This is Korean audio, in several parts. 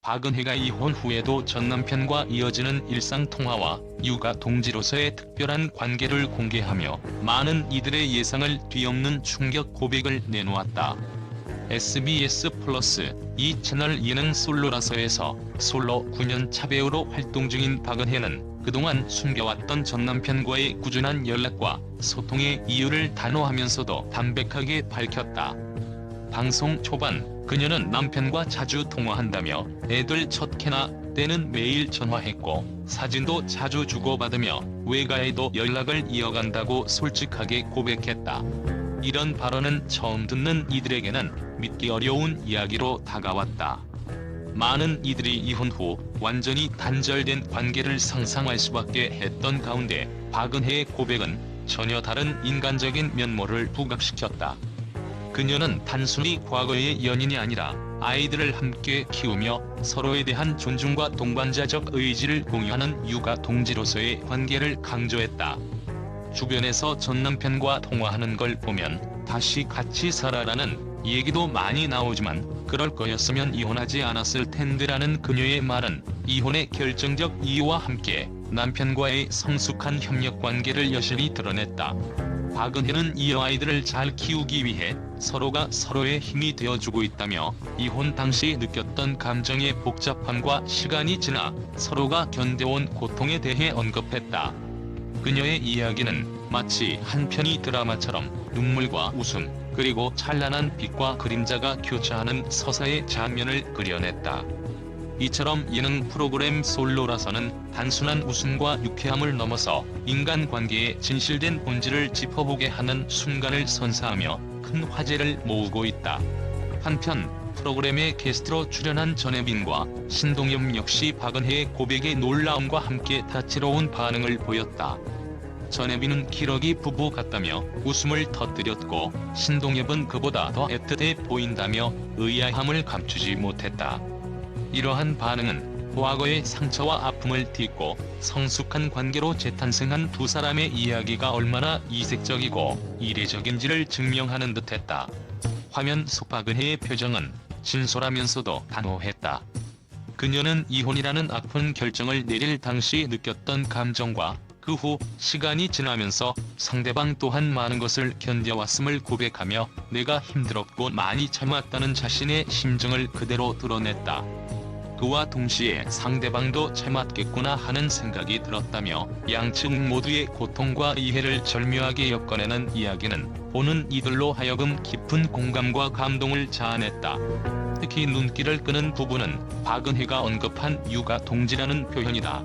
박은혜가 이혼 후에도 전 남편과 이어지는 일상통화와 육아 동지로서의 특별한 관계를 공개하며 많은 이들의 예상을 뒤엎는 충격 고백을 내놓았다. SBS 플러스 이 채널 예능 솔로라서에서 솔로 9년차 배우로 활동 중인 박은혜는 그동안 숨겨왔던 전 남편과의 꾸준한 연락과 소통의 이유를 단호하면서도 담백하게 밝혔다. 방송 초반 그녀는 남편과 자주 통화한다며 애들 첫 캐나 때는 매일 전화했고 사진도 자주 주고받으며 외가에도 연락을 이어간다고 솔직하게 고백했다. 이런 발언은 처음 듣는 이들에게는 믿기 어려운 이야기로 다가왔다. 많은 이들이 이혼 후 완전히 단절된 관계를 상상할 수밖에 했던 가운데 박은혜의 고백은 전혀 다른 인간적인 면모를 부각시켰다. 그녀는 단순히 과거의 연인이 아니라 아이들을 함께 키우며 서로에 대한 존중과 동반자적 의지를 공유하는 육아 동지로서의 관계를 강조했다. 주변에서 전 남편과 통화하는 걸 보면 다시 같이 살아라는 얘기도 많이 나오지만 그럴 거였으면 이혼하지 않았을 텐데라는 그녀의 말은 이혼의 결정적 이유와 함께 남편과의 성숙한 협력 관계를 여실히 드러냈다. 박은혜는 이 아이들을 잘 키우기 위해 서로가 서로의 힘이 되어주고 있다며 이혼 당시 느꼈던 감정의 복잡함과 시간이 지나 서로가 견뎌온 고통에 대해 언급했다. 그녀의 이야기는 마치 한 편의 드라마처럼 눈물과 웃음, 그리고 찬란한 빛과 그림자가 교차하는 서사의 장면을 그려냈다. 이처럼 예능 프로그램 솔로라서는 단순한 웃음과 유쾌함을 넘어서 인간관계의 진실된 본질을 짚어보게 하는 순간을 선사하며 큰 화제를 모으고 있다. 한편 프로그램에 게스트로 출연한 전혜빈과 신동엽 역시 박은혜의 고백의 놀라움과 함께 다채로운 반응을 보였다. 전혜빈은 기러기 부부 같다며 웃음을 터뜨렸고 신동엽은 그보다 더 애틋해 보인다며 의아함을 감추지 못했다. 이러한 반응은 과거의 상처와 아픔을 딛고 성숙한 관계로 재탄생한 두 사람의 이야기가 얼마나 이색적이고 이례적인지를 증명하는 듯했다. 화면 속 박은혜의 표정은 진솔하면서도 단호했다. 그녀는 이혼이라는 아픈 결정을 내릴 당시 느꼈던 감정과 그 후 시간이 지나면서 상대방 또한 많은 것을 견뎌왔음을 고백하며 내가 힘들었고 많이 참았다는 자신의 심정을 그대로 드러냈다. 그와 동시에 상대방도 참았겠구나 하는 생각이 들었다며 양측 모두의 고통과 이해를 절묘하게 엮어내는 이야기는 보는 이들로 하여금 깊은 공감과 감동을 자아냈다. 특히 눈길을 끄는 부분은 박은혜가 언급한 육아 동지라는 표현이다.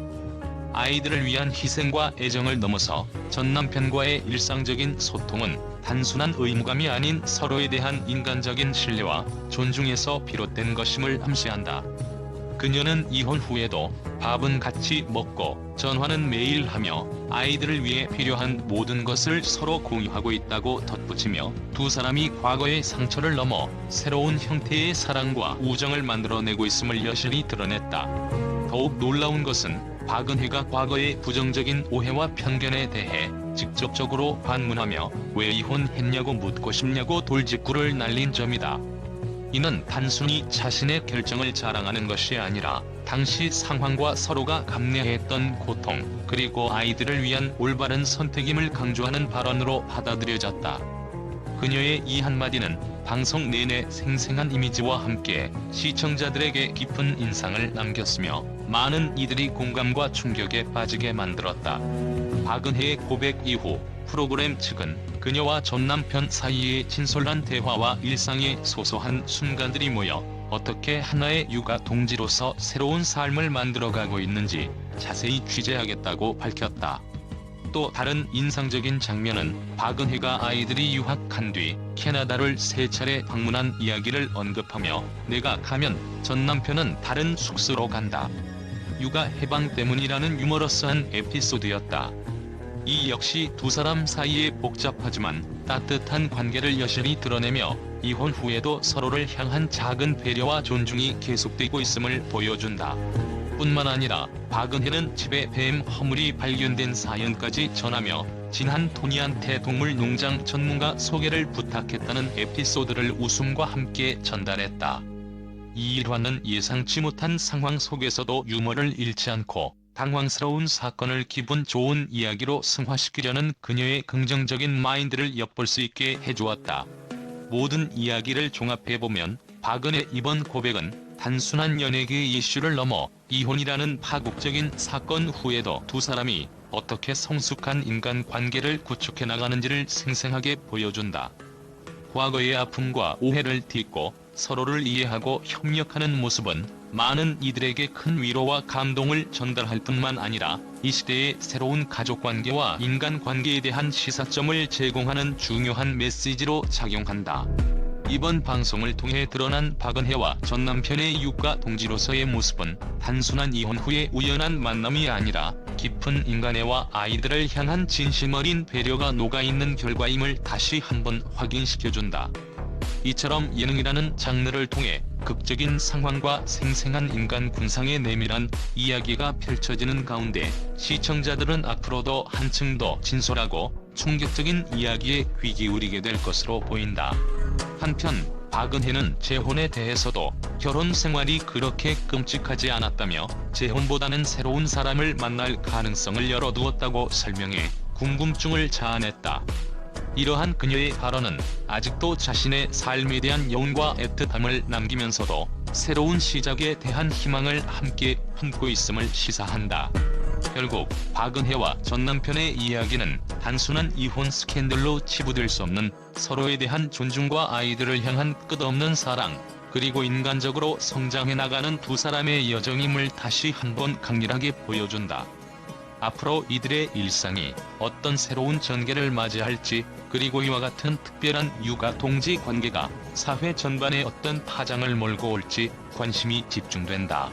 아이들을 위한 희생과 애정을 넘어서 전 남편과의 일상적인 소통은 단순한 의무감이 아닌 서로에 대한 인간적인 신뢰와 존중에서 비롯된 것임을 암시한다. 그녀는 이혼 후에도 밥은 같이 먹고 전화는 매일 하며 아이들을 위해 필요한 모든 것을 서로 공유하고 있다고 덧붙이며 두 사람이 과거의 상처를 넘어 새로운 형태의 사랑과 우정을 만들어내고 있음을 여실히 드러냈다. 더욱 놀라운 것은 박은혜가 과거의 부정적인 오해와 편견에 대해 직접적으로 반문하며 왜 이혼했냐고 묻고 싶냐고 돌직구를 날린 점이다. 이는 단순히 자신의 결정을 자랑하는 것이 아니라 당시 상황과 서로가 감내했던 고통, 그리고 아이들을 위한 올바른 선택임을 강조하는 발언으로 받아들여졌다. 그녀의 이 한마디는 방송 내내 생생한 이미지와 함께 시청자들에게 깊은 인상을 남겼으며 많은 이들이 공감과 충격에 빠지게 만들었다. 박은혜의 고백 이후 프로그램 측은 그녀와 전 남편 사이의 진솔한 대화와 일상의 소소한 순간들이 모여 어떻게 하나의 육아 동지로서 새로운 삶을 만들어가고 있는지 자세히 취재하겠다고 밝혔다. 또 다른 인상적인 장면은 박은혜가 아이들이 유학한 뒤 캐나다를 3차례 방문한 이야기를 언급하며 내가 가면 전 남편은 다른 숙소로 간다. 육아 해방 때문이라는 유머러스한 에피소드였다. 이 역시 두 사람 사이의 복잡하지만 따뜻한 관계를 여실히 드러내며 이혼 후에도 서로를 향한 작은 배려와 존중이 계속되고 있음을 보여준다. 뿐만 아니라 박은혜는 집에 뱀 허물이 발견된 사연까지 전하며 진한 토니한테 동물농장 전문가 소개를 부탁했다는 에피소드를 웃음과 함께 전달했다. 이 일화는 예상치 못한 상황 속에서도 유머를 잃지 않고 당황스러운 사건을 기분 좋은 이야기로 승화시키려는 그녀의 긍정적인 마인드를 엿볼 수 있게 해주었다. 모든 이야기를 종합해보면 박은혜의 이번 고백은 단순한 연예계의 이슈를 넘어 이혼이라는 파국적인 사건 후에도 두 사람이 어떻게 성숙한 인간관계를 구축해 나가는지를 생생하게 보여준다. 과거의 아픔과 오해를 딛고 서로를 이해하고 협력하는 모습은 많은 이들에게 큰 위로와 감동을 전달할 뿐만 아니라 이 시대의 새로운 가족관계와 인간관계에 대한 시사점을 제공하는 중요한 메시지로 작용한다. 이번 방송을 통해 드러난 박은혜와 전 남편의 유가 동지로서의 모습은 단순한 이혼 후의 우연한 만남이 아니라 깊은 인간애와 아이들을 향한 진심 어린 배려가 녹아있는 결과임을 다시 한번 확인시켜준다. 이처럼 예능이라는 장르를 통해 극적인 상황과 생생한 인간 군상의 내밀한 이야기가 펼쳐지는 가운데 시청자들은 앞으로도 한층 더 진솔하고 충격적인 이야기에 귀 기울이게 될 것으로 보인다. 한편 박은혜는 재혼에 대해서도 결혼 생활이 그렇게 끔찍하지 않았다며 재혼보다는 새로운 사람을 만날 가능성을 열어두었다고 설명해 궁금증을 자아냈다. 이러한 그녀의 발언은 아직도 자신의 삶에 대한 여운과 애틋함을 남기면서도 새로운 시작에 대한 희망을 함께 품고 있음을 시사한다. 결국 박은혜와 전 남편의 이야기는 단순한 이혼 스캔들로 치부될 수 없는 서로에 대한 존중과 아이들을 향한 끝없는 사랑, 그리고 인간적으로 성장해 나가는 두 사람의 여정임을 다시 한번 강렬하게 보여준다. 앞으로 이들의 일상이 어떤 새로운 전개를 맞이할지, 그리고 이와 같은 특별한 육아 동지 관계가 사회 전반에 어떤 파장을 몰고 올지 관심이 집중된다.